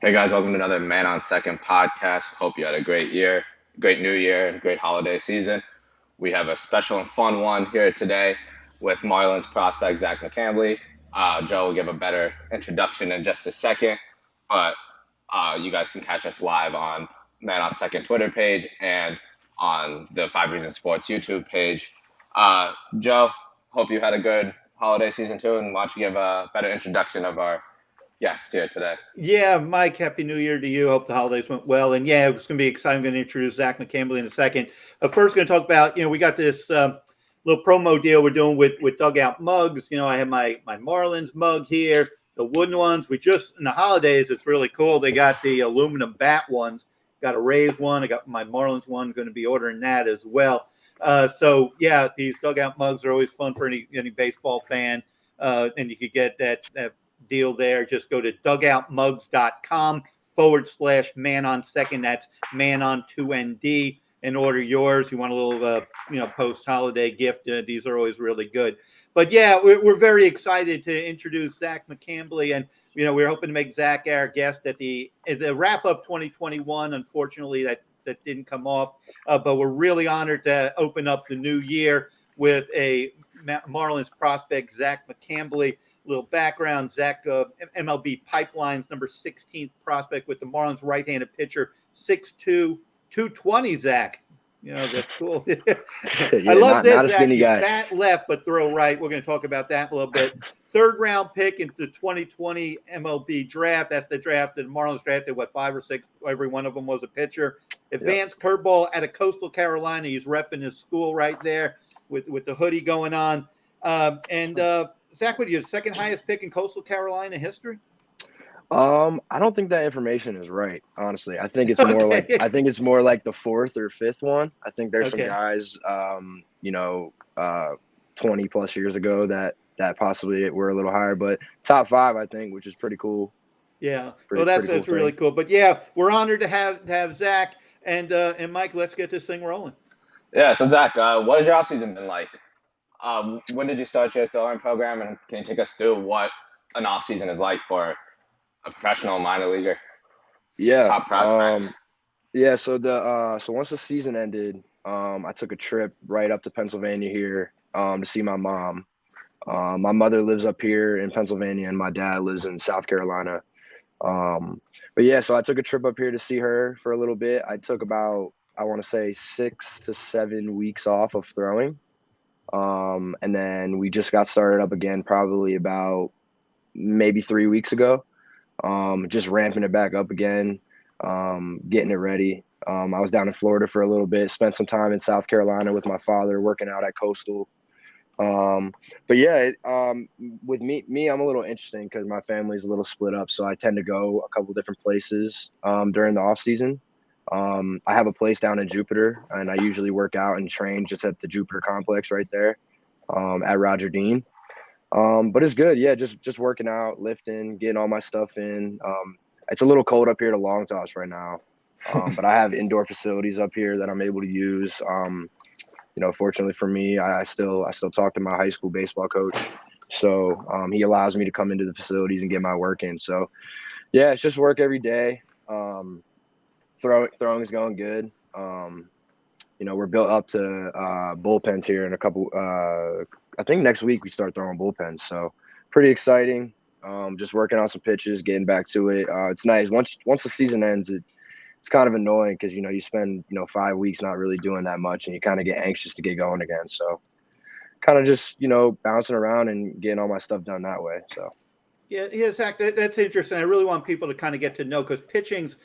Hey guys, welcome to another Man on Second podcast. Hope you had a great year, great new year, and great holiday season. We have a special and fun one here today with Marlins prospect Zach McCambley. Joe will give a better introduction in just a second, but you guys can catch us live on Man on Second Twitter page and on the Five Reasons Sports YouTube page. Joe, hope you had a good holiday season too, and why don't you give a better introduction of our guest here today? Yeah, Mike, Happy New Year to you. Hope the holidays went well. And yeah, it's going to be exciting. I'm going to introduce Zach McCambley in a second. First, going to talk about, we got this little promo deal we're doing with Dugout Mugs. I have my Marlins mug here, the wooden ones. We just, in the holidays, it's really cool. They got the aluminum bat ones, got a Rays one. I got my Marlins one, going to be ordering that as well. So, yeah, these Dugout Mugs are always fun for any baseball fan. And you could get that deal there. Just go to dugoutmugs.com/man on second. That's man on 2ND and order yours. You want a little, post holiday gift. These are always really good. But yeah, we're very excited to introduce Zach McCambley. And, we're hoping to make Zach our guest at the wrap up 2021. Unfortunately, that didn't come off. But we're really honored to open up the new year with a Marlins prospect, Zach McCambley. Little background: Zach, MLB Pipelines, number 16th prospect with the Marlins, right-handed pitcher, 6'2", 220. Zach, that's cool. I Yeah, love not this, a Zach. skinny You guy. bat left but throw right. We're going to talk about that in a little bit. Third round pick in the 2020 MLB draft. That's the draft that the Marlins drafted. What, 5 or 6? Every one of them was a pitcher. Yep. Advanced curveball out of Coastal Carolina. He's repping his school right there with the hoodie going on. Zach, what are you, second highest pick in Coastal Carolina history? I don't think that information is right, honestly. Okay. I think it's more like the fourth or fifth one. I think there's some Okay. guys, 20 plus years ago that possibly were a little higher, but top five, I think, which is pretty cool. Yeah. Well, Pretty cool that's really thing. cool. But yeah, we're honored to have Zach and Mike. Let's get this thing rolling. Yeah, so Zach, what has your offseason been like? When did you start your throwing program, and can you take us through what an offseason is like for a professional minor leaguer, Yeah. top prospect? Yeah. So once the season ended, I took a trip right up to Pennsylvania here, to see my mom. My mother lives up here in Pennsylvania, and my dad lives in South Carolina. But yeah, so I took a trip up here to see her for a little bit. I took about, I want to say, 6 to 7 weeks off of throwing. And then we just got started up again, probably about maybe 3 weeks ago. Just ramping it back up again, getting it ready. I was down in Florida for a little bit, spent some time in South Carolina with my father, working out at Coastal. Um, but yeah, with me, I'm a little interesting because my family's a little split up, so I tend to go a couple different places during the off season. I have a place down in Jupiter, and I usually work out and train just at the Jupiter complex right there, at Roger Dean. But it's good, yeah. Just working out, lifting, getting all my stuff in. It's a little cold up here to long toss right now, but I have indoor facilities up here that I'm able to use. Fortunately for me, I still talk to my high school baseball coach, so he allows me to come into the facilities and get my work in. So yeah, it's just work every day. Throwing is going good. We're built up to bullpens here in a couple. I think next week we start throwing bullpens, so pretty exciting. Just working on some pitches, getting back to it. It's nice once the season ends. It's kind of annoying because you spend 5 weeks not really doing that much, and you kind of get anxious to get going again. So kind of just bouncing around and getting all my stuff done that way. So Yeah, Zach, that's interesting. I really want people to kind of get to know because pitching's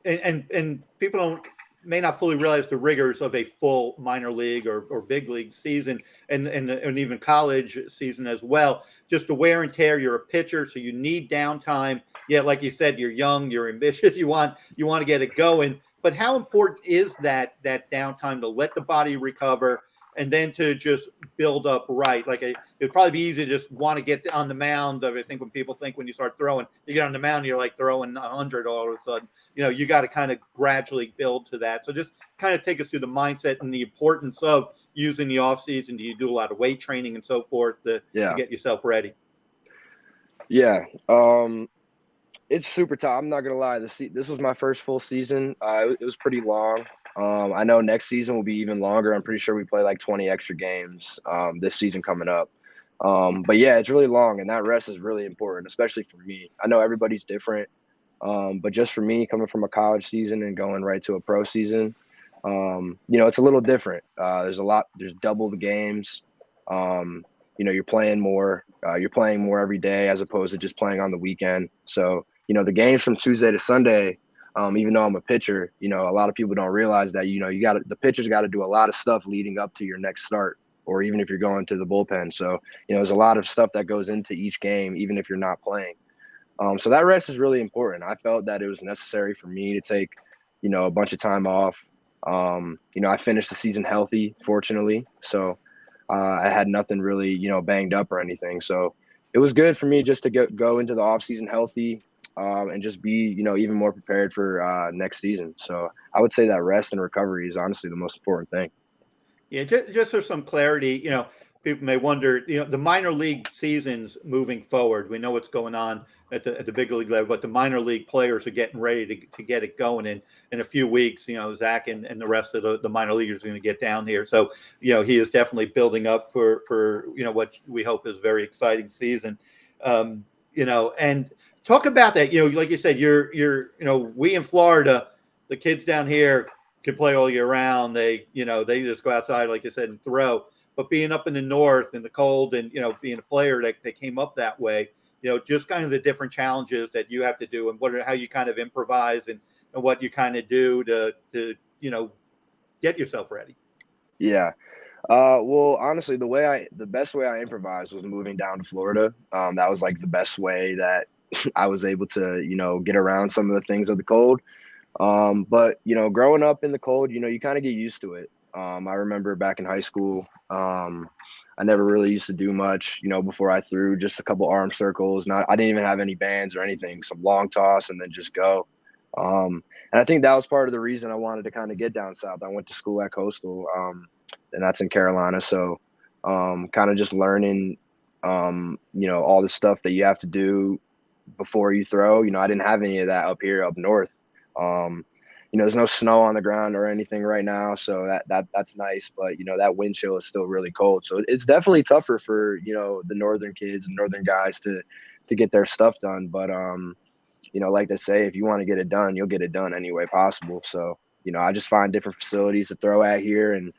and people don't may not fully realize the rigors of a full minor league or big league season and even college season as well. Just the wear and tear. You're a pitcher, so you need downtime. Yeah, like you said, you're young, you're ambitious, you want to get it going. But how important is that downtime to let the body recover and then to just build up right? It'd probably be easy to just want to get on the mound. I think when people think when you start throwing, you get on the mound, you're like throwing 100 all of a sudden. You got to kind of gradually build to that. So just kind of take us through the mindset and the importance of using the off season. Do you do a lot of weight training and so forth to yeah, get yourself ready? yeah. It's super tough. I'm not gonna lie. This was my first full season. It was pretty long. I know next season will be even longer. I'm pretty sure we play like 20 extra games this season coming up. But yeah, it's really long, and that rest is really important, especially for me. I know everybody's different, but just for me, coming from a college season and going right to a pro season, it's a little different. There's double the games. You're playing more. You're playing more every day as opposed to just playing on the weekend. So, the games from Tuesday to Sunday, even though I'm a pitcher, a lot of people don't realize that, the pitcher's got to do a lot of stuff leading up to your next start, or even if you're going to the bullpen. So, there's a lot of stuff that goes into each game, even if you're not playing. So that rest is really important. I felt that it was necessary for me to take, a bunch of time off. I finished the season healthy, fortunately. So I had nothing really, banged up or anything. So it was good for me just to go into the offseason healthy and just be, even more prepared for next season. So I would say that rest and recovery is honestly the most important thing. Yeah, just for some clarity, people may wonder, the minor league seasons moving forward. We know what's going on at the big league level, but the minor league players are getting ready to get it going in a few weeks. Zach and the rest of the minor leaguers are going to get down here. So, he is definitely building up for what we hope is a very exciting season. And talk about that. Like you said, we in Florida, the kids down here can play all year round. They just go outside, like I said, and throw. But being up in the north in the cold and, being a player that came up that way, just kind of the different challenges that you have to do and how you kind of improvise and what you kind of do to get yourself ready. Yeah. Well, honestly, the best way I improvised was moving down to Florida. That was like the best way that I was able to, get around some of the things of the cold. But growing up in the cold, you kind of get used to it. I remember back in high school, I never really used to do much, before I threw just a couple arm circles. I didn't even have any bands or anything, some long toss and then just go. And I think that was part of the reason I wanted to kind of get down south. I went to school at Coastal, and that's in Carolina. So, kind of just learning, all the stuff that you have to do before you throw. I didn't have any of that up here up north. There's no snow on the ground or anything right now, so that's nice. But that wind chill is still really cold, so it's definitely tougher for the northern kids and northern guys to get their stuff done. But like they say, if you want to get it done, you'll get it done any way possible. So I just find different facilities to throw at here, and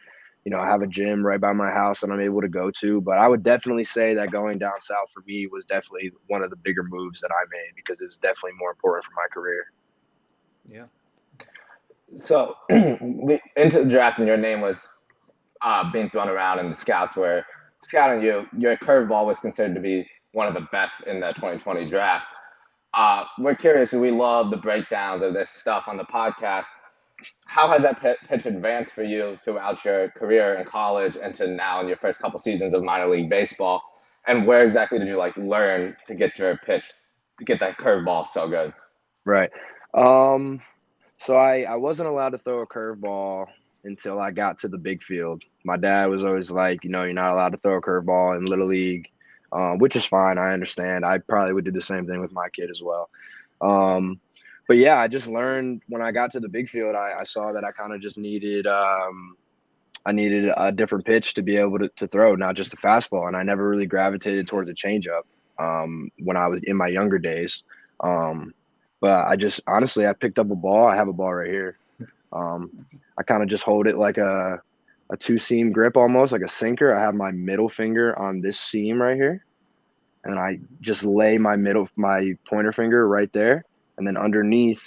I have a gym right by my house that I'm able to go to. But I would definitely say that going down south for me was definitely one of the bigger moves that I made, because it was definitely more important for my career. Yeah. So into the draft, and your name was being thrown around, and the scouts were scouting you. Your curveball was considered to be one of the best in the 2020 draft. We're curious, and we love the breakdowns of this stuff on the podcast. How has that pitch advanced for you throughout your career in college and to now in your first couple seasons of minor league baseball? And where exactly did you learn to get your pitch, to get that curveball so good? Right. So I wasn't allowed to throw a curveball until I got to the big field. My dad was always like, you're not allowed to throw a curveball in Little League, which is fine. I understand. I probably would do the same thing with my kid as well. But yeah, I just learned when I got to the big field, I saw that I kind of just needed I needed a different pitch to be able to throw, not just a fastball. And I never really gravitated towards a changeup when I was in my younger days. But I just honestly, I picked up a ball. I have a ball right here. I kind of just hold it like a two-seam grip, almost like a sinker. I have my middle finger on this seam right here, and I just lay my pointer finger right there, and then underneath,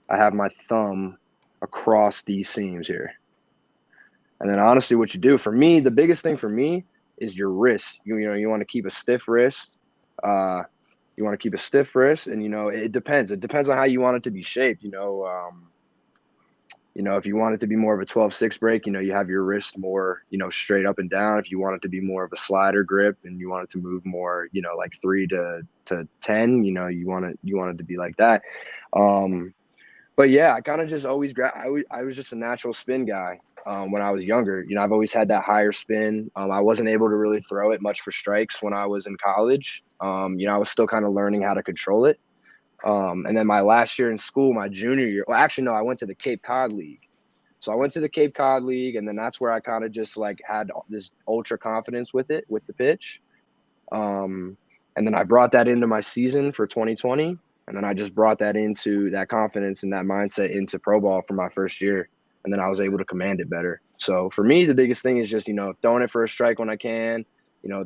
I have my thumb across these seams here. And then honestly, what you do for me, the biggest thing for me is your wrist. You want to keep a stiff wrist. You want to keep a stiff wrist, and it depends. It depends on how you want it to be shaped. If you want it to be more of a 12-6 break, you have your wrist more, straight up and down. If you want it to be more of a slider grip and you want it to move more, like 3 to 10, you want it to be like that. But yeah, I kind of just always I was just a natural spin guy. When I was younger, I've always had that higher spin. I wasn't able to really throw it much for strikes when I was in college. I was still kind of learning how to control it. And then my last year in school, my junior year, well, actually, no, I went to the Cape Cod League. So I went to the Cape Cod League, and then that's where I kind of just like had this ultra confidence with it, with the pitch. And then I brought that into my season for 2020. And then I just brought that into that confidence and that mindset into pro ball for my first year. And then I was able to command it better. So for me, the biggest thing is just, throwing it for a strike when I can,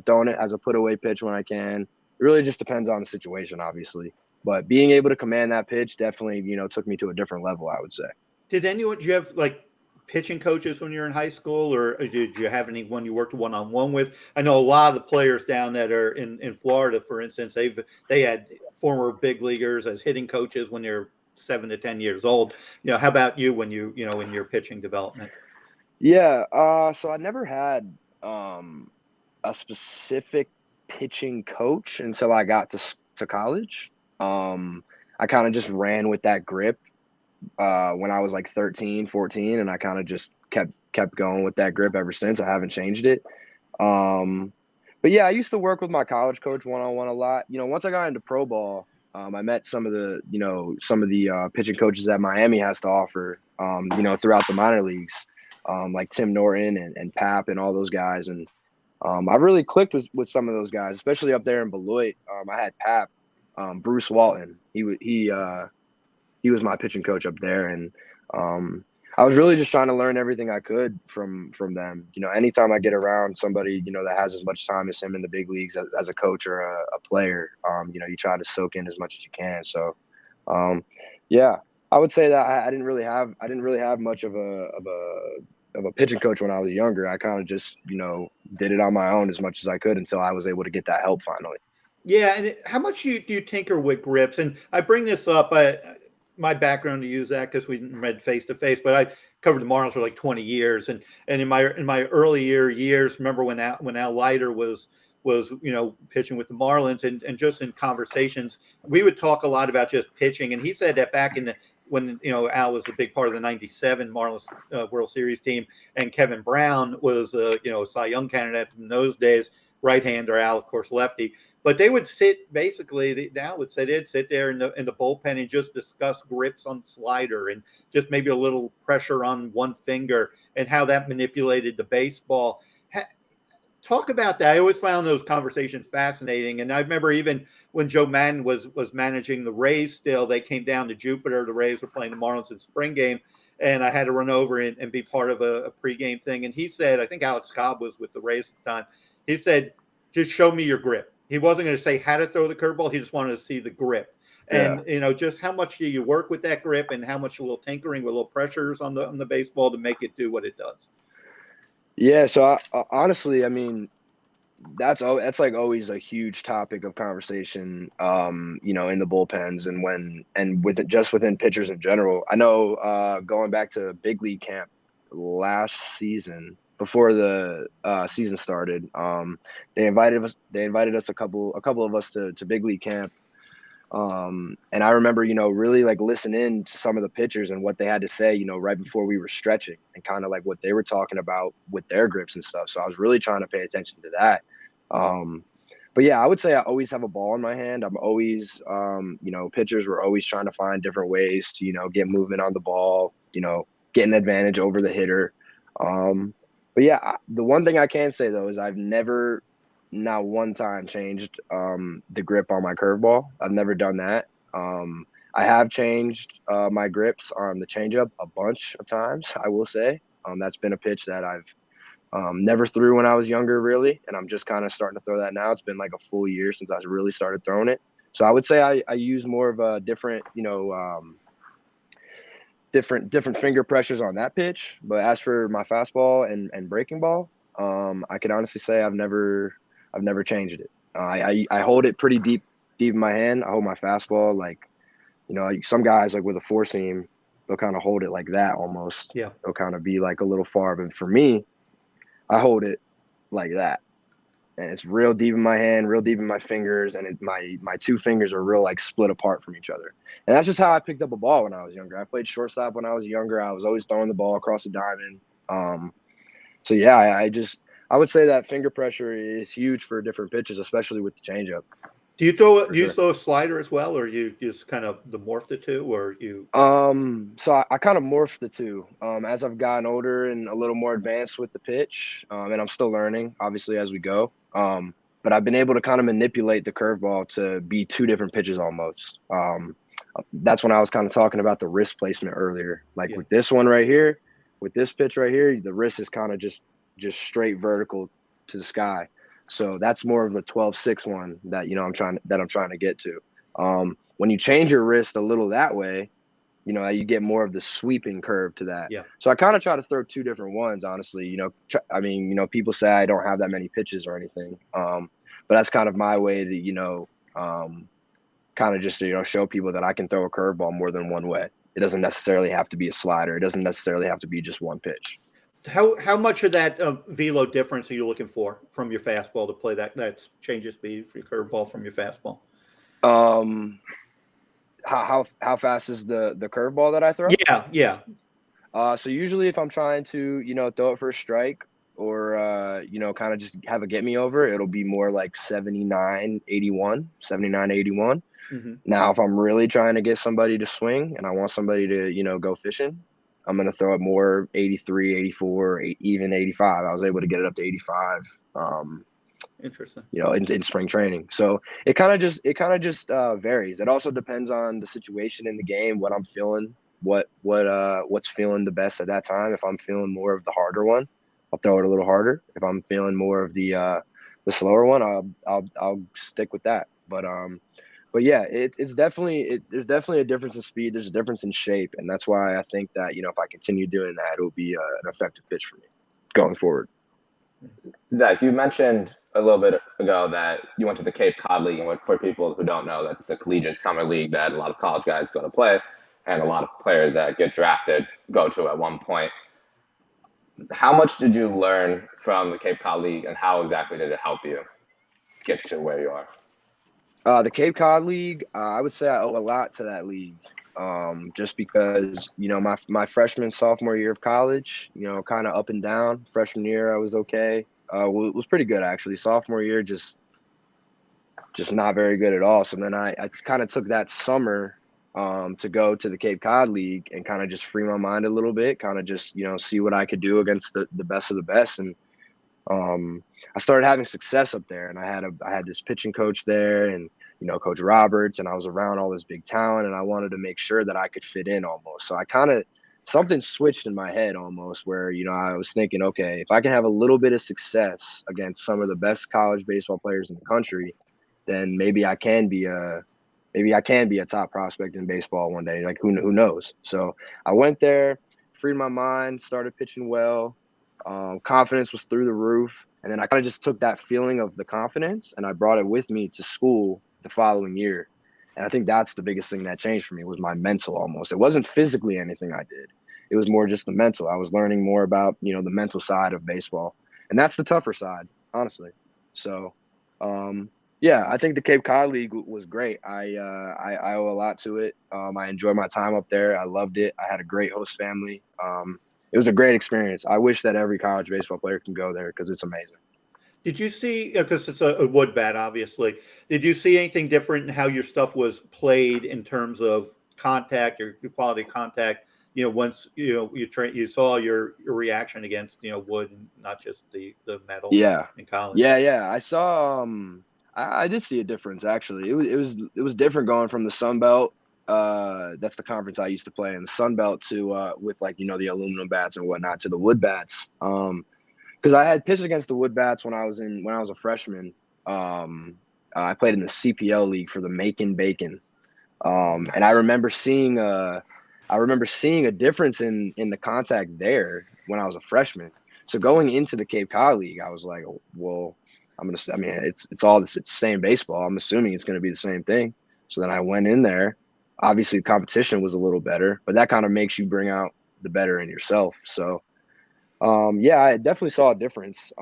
throwing it as a put away pitch when I can. It really just depends on the situation, obviously. But being able to command that pitch definitely, took me to a different level, I would say. Did you have like pitching coaches when you were in high school, or did you have anyone you worked one-on-one with? I know a lot of the players down that are in Florida, for instance, they had former big leaguers as hitting coaches when they're 7 to 10 years old. How about you when in your pitching development? Yeah, so I never had a specific pitching coach until I got to college. I kind of just ran with that grip when I was like 13, 14, and I kind of just kept going with that grip ever since. I haven't changed it. But yeah, I used to work with my college coach one-on-one a lot. Once I got into pro ball, I met some of the pitching coaches that Miami has to offer, throughout the minor leagues, like Tim Norton and Pap and all those guys. And I really clicked with some of those guys, especially up there in Beloit. I had Pap, Bruce Walton. He was my pitching coach up there, and I was really just trying to learn everything I could from them. Anytime I get around somebody that has as much time as him in the big leagues as a coach or a player, you try to soak in as much as you can. So, yeah, I would say that I didn't really have much of a pitching coach when I was younger. I kind of just did it on my own as much as I could until I was able to get that help finally. Yeah, and how much do you tinker with grips? And I bring this up. My background to use that because we didn't read face to face, but I covered the Marlins for like 20 years, and in my early years, remember when Al Leiter was pitching with the Marlins, and just in conversations we would talk a lot about just pitching, and he said that back in the when Al was a big part of the '97 Marlins World Series team, and Kevin Brown was a Cy Young candidate in those days, right-hander, Al of course lefty. But they would sit basically. Now would say they'd sit there in the bullpen and just discuss grips on slider and just maybe a little pressure on one finger and how that manipulated the baseball. Talk about that. I always found those conversations fascinating. And I remember even when Joe Madden was managing the Rays, still they came down to Jupiter. The Rays were playing the Marlins in spring game, and I had to run over and be part of a pregame thing. And he said, I think Alex Cobb was with the Rays at the time. He said, "Just show me your grip." He wasn't going to say how to throw the curveball. He just wanted to see the grip. And, just how much do you work with that grip, and how much a little tinkering with little pressures on the baseball to make it do what it does? Yeah. So honestly, I mean, that's like always a huge topic of conversation, in the bullpens and within pitchers in general. I know going back to big league camp last season, before the season started, they invited us a couple of us to big league camp, and I remember really like listening to some of the pitchers and what they had to say right before we were stretching, and kind of like what they were talking about with their grips and stuff. So I was really trying to pay attention to that. But yeah, I would say I always have a ball in my hand. I'm always pitchers were always trying to find different ways to get movement on the ball, get an advantage over the hitter. But yeah, the one thing I can say though is I've never, not one time, changed the grip on my curveball. I've never done that. I have changed my grips on the changeup a bunch of times, I will say. That's been a pitch that I've never threw when I was younger, really, and I'm just kind of starting to throw that now. It's been like a full year since I really started throwing it. So I would say I use more of a different, different finger pressures on that pitch. But as for my fastball and breaking ball, I can honestly say I've never changed it. I hold it pretty deep in my hand. I hold my fastball like, some guys like with a four seam, they'll kind of hold it like that almost. Yeah. They'll kind of be like a little far. But for me, I hold it like that. And it's real deep in my hand, real deep in my fingers, and my two fingers are real like split apart from each other. And that's just how I picked up a ball when I was younger. I played shortstop when I was younger. I was always throwing the ball across the diamond. So yeah, I would say that finger pressure is huge for different pitches, especially with the changeup. Do you throw for do you sure. throw a slider as well, or you just kind of the morph the two, or you? So I kind of morphed the two. As I've gotten older and a little more advanced with the pitch, and I'm still learning, obviously, as we go. But I've been able to kind of manipulate the curveball to be two different pitches almost. That's when I was kind of talking about the wrist placement earlier. Like Yeah. with this one right here, with this pitch right here, the wrist is kind of just straight vertical to the sky. So that's more of a 12-6 one that I'm trying to get to. When you change your wrist a little that way, you get more of the sweeping curve to that. Yeah. So I kind of try to throw two different ones, honestly. People say I don't have that many pitches or anything, but that's kind of my way to kind of just to show people that I can throw a curveball more than one way. It doesn't necessarily have to be a slider. It doesn't necessarily have to be just one pitch. How much of that velo difference are you looking for from your fastball to play that changes speed for your curveball from your fastball? How fast is the curveball that I throw? Yeah. So usually if I'm trying to throw it for a strike or kind of just have a get me over, it'll be more like 79 81. Mm-hmm. Now if I'm really trying to get somebody to swing and I want somebody to go fishing, I'm going to throw it more 83 84 even 85. I was able to get it up to 85 Interesting. in spring training. So it kind of just varies. It also depends on the situation in the game, what I'm feeling, what's feeling the best at that time. If I'm feeling more of the harder one, I'll throw it a little harder. If I'm feeling more of the slower one, I'll stick with that. But yeah, there's definitely a difference in speed. There's a difference in shape, and that's why I think that if I continue doing that, it will be an effective pitch for me going forward. Zach, you mentioned a little bit ago that you went to the Cape Cod League, and for people who don't know, that's the collegiate summer league that a lot of college guys go to play, and a lot of players that get drafted go to at one point. How much did you learn from the Cape Cod League, and how exactly did it help you get to where you are? The Cape Cod League, I would say I owe a lot to that league. Just because, my freshman, sophomore year of college, kind of up and down. Freshman year, I was okay. It was pretty good, actually. Sophomore year, just not very good at all. So then I kind of took that summer to go to the Cape Cod League and kind of just free my mind a little bit, kind of just, see what I could do against the best of the best. And I started having success up there, and I had this pitching coach there, and Coach Roberts, and I was around all this big talent, and I wanted to make sure that I could fit in almost. So I kind of something switched in my head almost, where I was thinking, okay, if I can have a little bit of success against some of the best college baseball players in the country, then maybe I can be a top prospect in baseball one day. Like who knows? So I went there, freed my mind, started pitching well. Confidence was through the roof. And then I kind of just took that feeling of the confidence and I brought it with me to school the following year. And I think that's the biggest thing that changed for me was my mental almost. It wasn't physically anything I did. It was more just the mental. I was learning more about, the mental side of baseball. And that's the tougher side, honestly. So, yeah, I think the Cape Cod League was great. I owe a lot to it. I enjoyed my time up there. I loved it. I had a great host family. It was a great experience. I wish that every college baseball player can go there because it's amazing. Did you see, because it's a wood bat, obviously, did you see anything different in how your stuff was played in terms of contact or quality of contact? Once, you saw your reaction against, wood and not just the metal in college. Yeah. I saw, I did see a difference actually. It was different going from the Sun Belt. That's the conference I used to play in, the Sun Belt, to with the aluminum bats and whatnot, to the wood bats. Because I had pitched against the wood bats when I was a freshman. I played in the CPL league for the Macon Bacon, and I remember seeing a difference in the contact there when I was a freshman. So going into the Cape Cod League, I was like, well, it's the same baseball. I'm assuming it's going to be the same thing. So then I went in there. Obviously, the competition was a little better, but that kind of makes you bring out the better in yourself. So, yeah, I definitely saw a difference.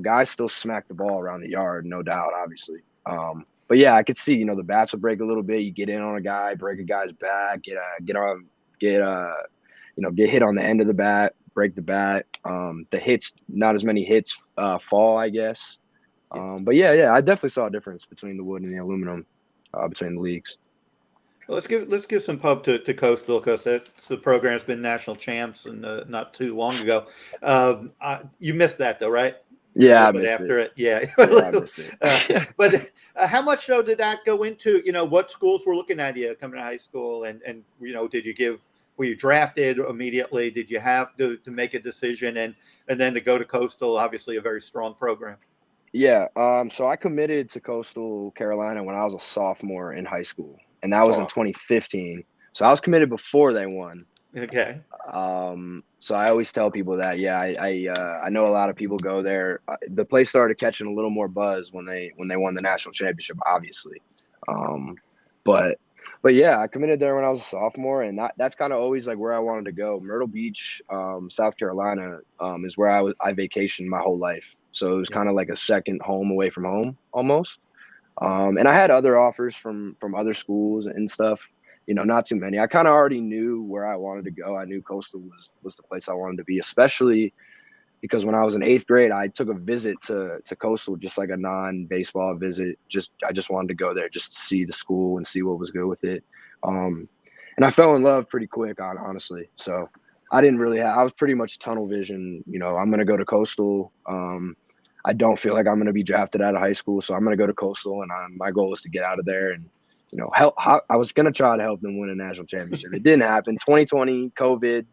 Guys still smack the ball around the yard, no doubt, obviously. But yeah, I could see, the bats would break a little bit. You get in on a guy, break a guy's back, get hit on the end of the bat, break the bat. The hits, not as many hits fall, I guess. But yeah, I definitely saw a difference between the wood and the aluminum between the leagues. Well, let's give some pub to Coastal because that's the program's been national champs and not too long ago. You missed that though, right? You're a Yeah, little I bit missed it. after it, yeah. Yeah, I missed it. But how much though did that go into? What schools were looking at you coming to high school, and did you give? Were you drafted immediately? Did you have to make a decision and then to go to Coastal? Obviously, a very strong program. Yeah, so I committed to Coastal Carolina when I was a sophomore in high school, and that was in Oh, 2015. So I was committed before they won. Okay. So I always tell people that, yeah, I know a lot of people go there. The place started catching a little more buzz when they won the national championship, obviously. Um, but yeah, I committed there when I was a sophomore, and that's kind of always like where I wanted to go. Myrtle Beach, South Carolina, is where I vacationed my whole life. So it was Yeah. kind of like a second home away from home almost. And I had other offers from other schools and stuff. Not too many. I kind of already knew where I wanted to go. I knew Coastal was the place I wanted to be, especially because when I was in 8th grade, I took a visit to Coastal, just like a non-baseball visit. I just wanted to go there just to see the school and see what was good with it. And I fell in love pretty quick, honestly. So I didn't really I was pretty much tunnel vision. I'm going to go to Coastal. I don't feel like I'm going to be drafted out of high school, so I'm going to go to Coastal, and my goal is to get out of there and help. I was going to try to help them win a national championship. It didn't happen. 2020, COVID,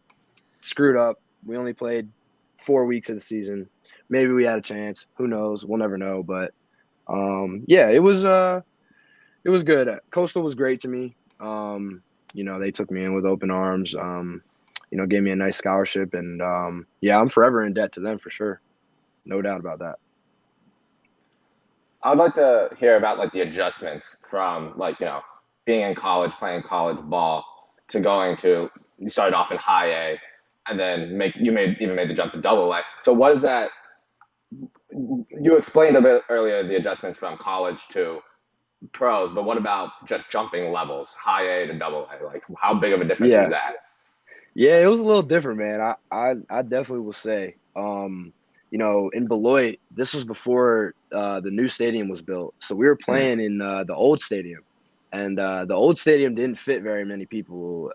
screwed up. We only played 4 weeks of the season. Maybe we had a chance. Who knows? We'll never know. But yeah, it was good. Coastal was great to me. They took me in with open arms. Gave me a nice scholarship, and yeah, I'm forever in debt to them for sure. No doubt about that. I'd like to hear about like the adjustments from like being in college, playing college ball, to going to you started off in high A, and then made the jump to double A. So what is that? You explained a bit earlier the adjustments from college to pros, but what about just jumping levels, high A to double A? Like how big of a difference is Yeah, that? yeah, it was a little different, man. I definitely will say. In Beloit, this was before the new stadium was built, so we were Mhm. playing in the old stadium, and the old stadium didn't fit very many people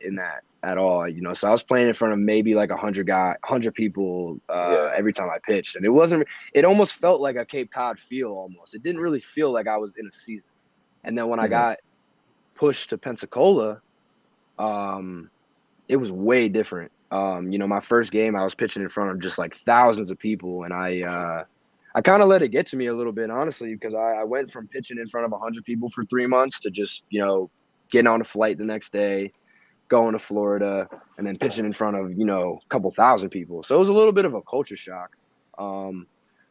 in that at all. So I was playing in front of maybe like 100 people Yeah. every time I pitched, and it wasn't. It almost felt like a Cape Cod feel almost. It didn't really feel like I was in a season. And then when I Hmm. got pushed to Pensacola, um, it was way different. My first game, I was pitching in front of just like thousands of people, and I kind of let it get to me a little bit, honestly, because I went from pitching in front of 100 people for 3 months to just getting on a flight the next day, going to Florida, and then pitching in front of a couple thousand people. So it was a little bit of a culture shock. Um,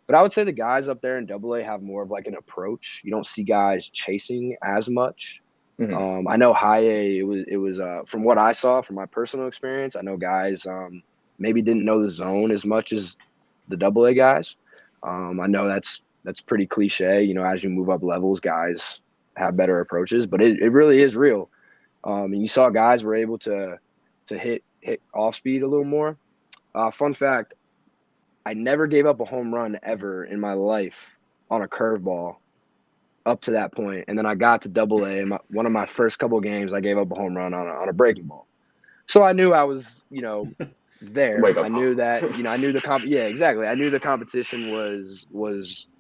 but I would say the guys up there in Double A have more of like an approach. You don't see guys chasing as much. Hmm. I know high A, it was from what I saw from my personal experience, I know guys maybe didn't know the zone as much as the Double A guys. I know that's pretty cliche. As you move up levels, guys have better approaches, but it really is real. And you saw guys were able to hit off speed a little more. Fun fact: I never gave up a home run ever in my life on a curveball up to that point, and then I got to Double A. And one of my first couple of games, I gave up a home run on a breaking ball. So I knew I was, there. Wake up I knew that, call. I knew yeah, exactly. I knew the competition was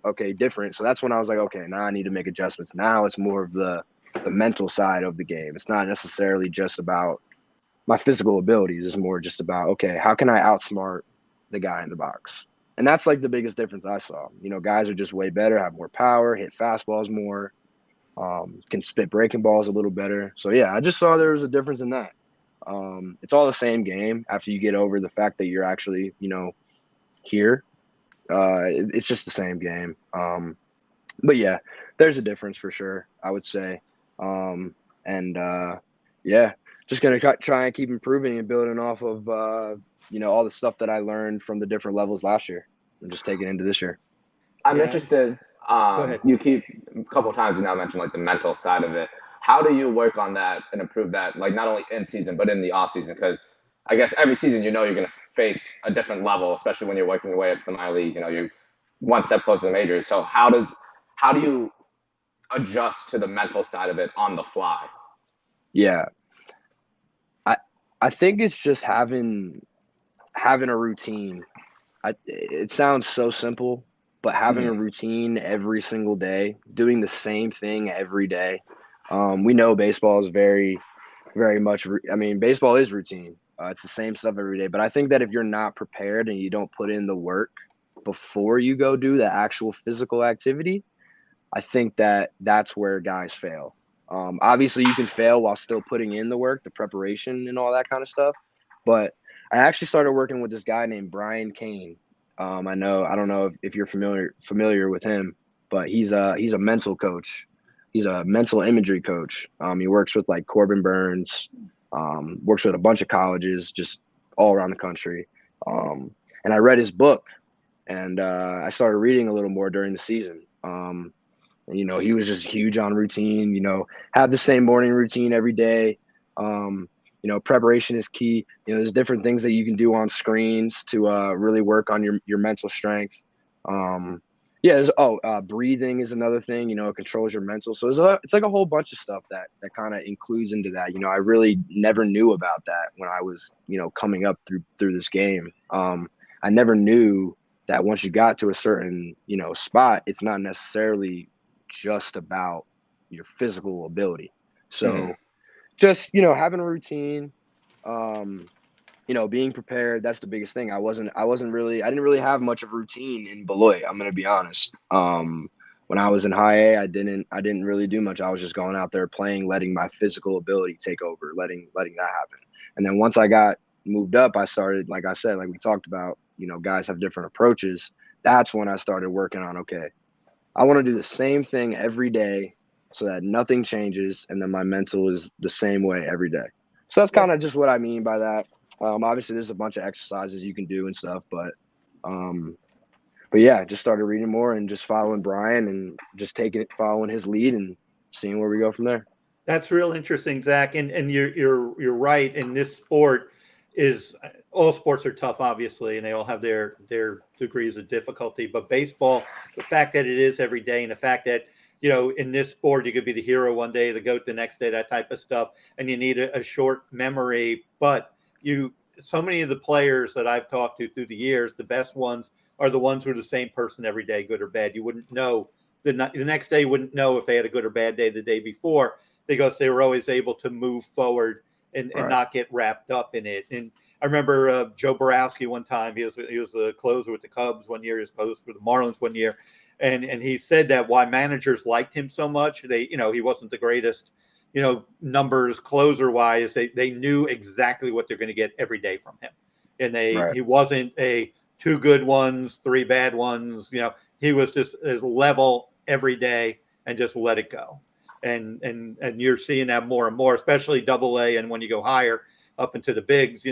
okay, different. So that's when I was like, okay, now I need to make adjustments. Now it's more of the mental side of the game. It's not necessarily just about my physical abilities. It's more just about, okay, how can I outsmart the guy in the box? And that's like the biggest difference I saw. Guys are just way better, have more power, hit fastballs more, can spit breaking balls a little better. So yeah, I just saw there was a difference in that. It's all the same game after you get over the fact that you're actually, here. It's just the same game. But yeah, there's a difference for sure, I would say. And yeah, just gonna try and keep improving and building off of all the stuff that I learned from the different levels last year and just take it into this year. I'm Yeah. interested. Go ahead. You keep a couple of times you now mentioned like the mental side of it. How do you work on that and improve that, like not only in season but in the off season? Because I guess every season you're going to face a different level, especially when you're working your way up to the minor league. one step closer to the majors. So how do you adjust to the mental side of it on the fly? Yeah. I think it's just having a routine. It sounds so simple, but having a routine every single day, doing the same thing every day. We know baseball is very, very much. Baseball is routine. It's the same stuff every day. But I think that if you're not prepared and you don't put in the work before you go do the actual physical activity, I think that's where guys fail. Obviously, you can fail while still putting in the work, the preparation, and all that kind of stuff. But I actually started working with this guy named Brian Kane. I don't know if you're familiar with him, but he's a mental coach. He's a mental imagery coach. He works with like Corbin Burns, works with a bunch of colleges just all around the country. And I read his book, and I started reading a little more during the season. And, he was just huge on routine, have the same morning routine every day. Preparation is key. There's different things that you can do on screens to really work on your mental strength. Breathing is another thing, it controls your mental. So it's like a whole bunch of stuff that kind of includes into that. I really never knew about that when I was, coming up through this game. I never knew that once you got to a certain, spot, it's not necessarily just about your physical ability. So just, having a routine, being prepared, that's the biggest thing. I didn't really have much of a routine in Beloit. I'm going to be honest. When I was in high A, I didn't really do much. I was just going out there playing, letting my physical ability take over, letting that happen. And then once I got moved up, I started, like I said, like we talked about, guys have different approaches. That's when I started working on, okay, I want to do the same thing every day so that nothing changes, and then my mental is the same way every day. So that's kind of just what I mean by that. Obviously, there's a bunch of exercises you can do and stuff, but yeah, just started reading more and just following Brian and just following his lead and seeing where we go from there. That's real interesting, Zach. And you're right. In this sport, all sports are tough, obviously, and they all have their degrees of difficulty. But baseball, the fact that it is every day, and the fact that in this sport you could be the hero one day, the GOAT the next day, that type of stuff, and you need a short memory. But so many of the players that I've talked to through the years, the best ones are the ones who are the same person every day, good or bad. You wouldn't know the next day. You wouldn't know if they had a good or bad day the day before, because they were always able to move forward and not get wrapped up in it. And I remember Joe Borowski one time. He was a closer with the Cubs one year. He was closer for the Marlins one year, and he said that why managers liked him so much. He wasn't the greatest, numbers closer wise. They knew exactly what they're going to get every day from him, and he wasn't a 2 good ones, 3 bad ones. He was just as level every day and just let it go. And you're seeing that more and more, especially Double A, and when you go higher up into the bigs,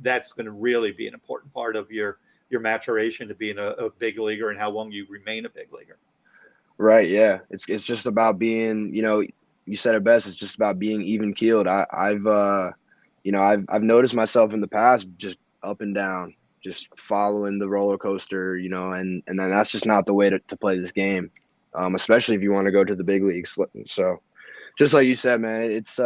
that's going to really be an important part of your maturation to being a big leaguer and how long you remain a big leaguer. Right. Yeah. It's just about being, you said it best. It's just about being even keeled. I've noticed myself in the past just up and down, just following the roller coaster, and then that's just not the way to play this game. Especially if you want to go to the big leagues. So just like you said, man, it's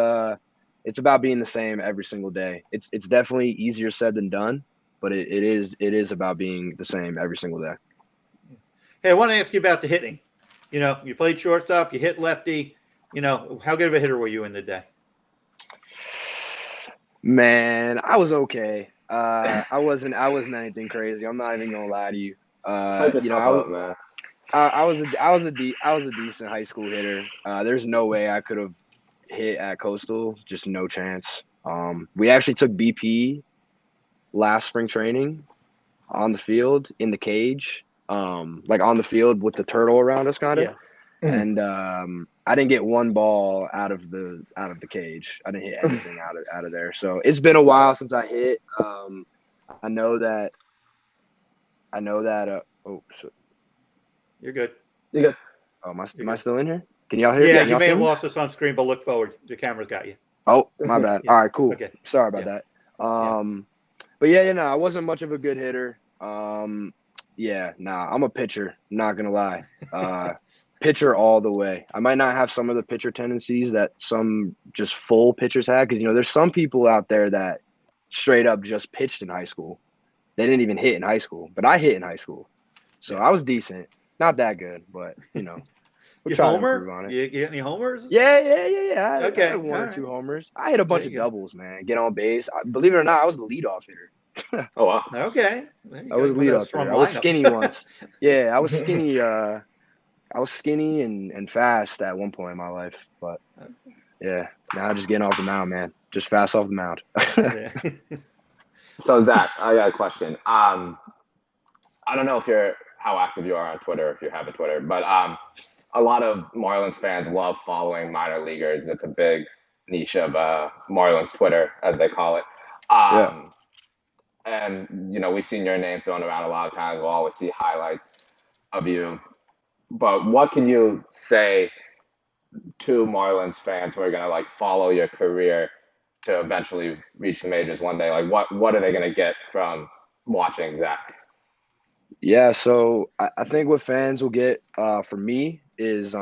about being the same every single day. It's definitely easier said than done, but it is about being the same every single day. Hey, I want to ask you about the hitting. You played shortstop, you hit lefty. How good of a hitter were you in the day? Man, I was okay. I wasn't anything crazy. I'm not even gonna lie to you. Man. I was a decent high school hitter. There's no way I could have hit at Coastal. Just no chance. We actually took BP last spring training on the field in the cage, like on the field with the turtle around us, kind of. Yeah. And I didn't get one ball out of the cage. I didn't hit anything out of there. So it's been a while since I hit. I know that. You're good. You're good. Oh, am I still in here? Can y'all hear? Yeah, you may have lost us on screen, but look forward. The camera's got you. Oh, my bad. Yeah. All right, cool. Okay. Sorry about that. But yeah, I wasn't much of a good hitter. Yeah, nah, I'm a pitcher. Not gonna lie. Pitcher all the way. I might not have some of the pitcher tendencies that some just full pitchers had, because there's some people out there that straight up just pitched in high school. They didn't even hit in high school, but I hit in high school, so Yeah. I was decent. Not that good, but we'll You try to improve homer? on it. You get any homers? Yeah. I had Okay. one All or right. two homers. I hit a There bunch of you doubles, man. Get on base. Believe it or not, I was the leadoff hitter. Oh wow. go. Okay. There you I go. was You a must have a leadoff strong hitter. I was lineup. skinny once. Yeah, I was skinny. I was skinny and fast at one point in my life, but yeah, now just getting off the mound, man. Just fast off the mound. Yeah. So Zach, I got a question. I don't know how active you are on Twitter, if you have a Twitter, but a lot of Marlins fans love following minor leaguers. It's a big niche of Marlins Twitter, as they call it. Yeah. And we've seen your name thrown around a lot of times. We'll always see highlights of you. But what can you say to Marlins fans who are going to follow your career to eventually reach the majors one day? Like what are they going to get from watching Zach? Yeah, so I think what fans will get for me is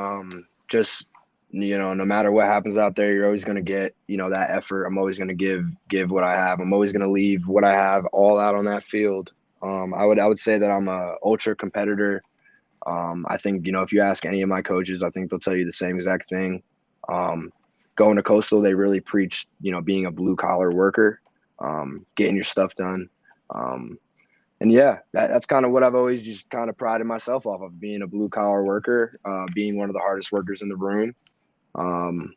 just no matter what happens out there, you're always gonna get that effort. I'm always gonna give what I have. I'm always gonna leave what I have all out on that field. I would say that I'm a ultra competitor. I think if you ask any of my coaches, I think they'll tell you the same exact thing. Going to Coastal, they really preach being a blue collar worker, getting your stuff done. And yeah, that's kind of what I've always just kind of prided myself off of, being a blue collar worker, being one of the hardest workers in the room. Um,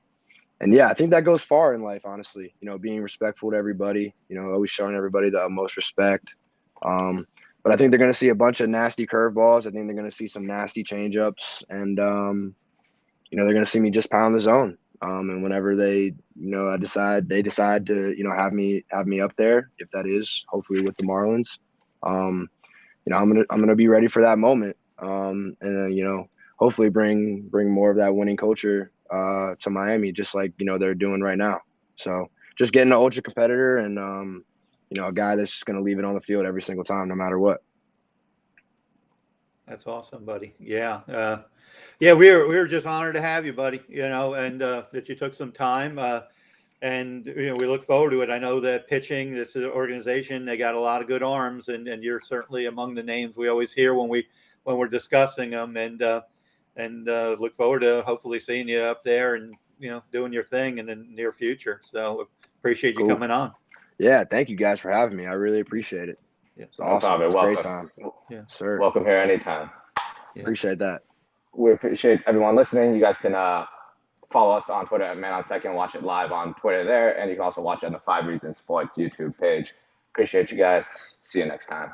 and yeah, I think that goes far in life, honestly, being respectful to everybody, always showing everybody the utmost respect. But I think they're going to see a bunch of nasty curveballs. I think they're going to see some nasty changeups, and, they're going to see me just pound the zone. And whenever they decide to, have me up there, if that is hopefully with the Marlins, I'm gonna be ready for that moment. And then, hopefully bring more of that winning culture to Miami, just like they're doing right now. So just getting an ultra competitor and a guy that's just gonna leave it on the field every single time, no matter what. That's awesome, buddy. Yeah. Yeah, we were just honored to have you, buddy, and that you took some time. And we look forward to it. I know that pitching, this organization, they got a lot of good arms, and you're certainly among the names we always hear when we're discussing them. And look forward to hopefully seeing you up there and doing your thing in the near future. So appreciate you Cool. coming on. Yeah, thank you guys for having me. I really appreciate it. Yeah. It's No awesome. problem. It's a great Welcome. time. Yeah. Sir. Welcome here anytime. Yeah. Appreciate that. We appreciate everyone listening. You guys can follow us on Twitter at Man on Second. Watch it live on Twitter there, and you can also watch it on the 5 Reasons Sports YouTube page. Appreciate you guys. See you next time.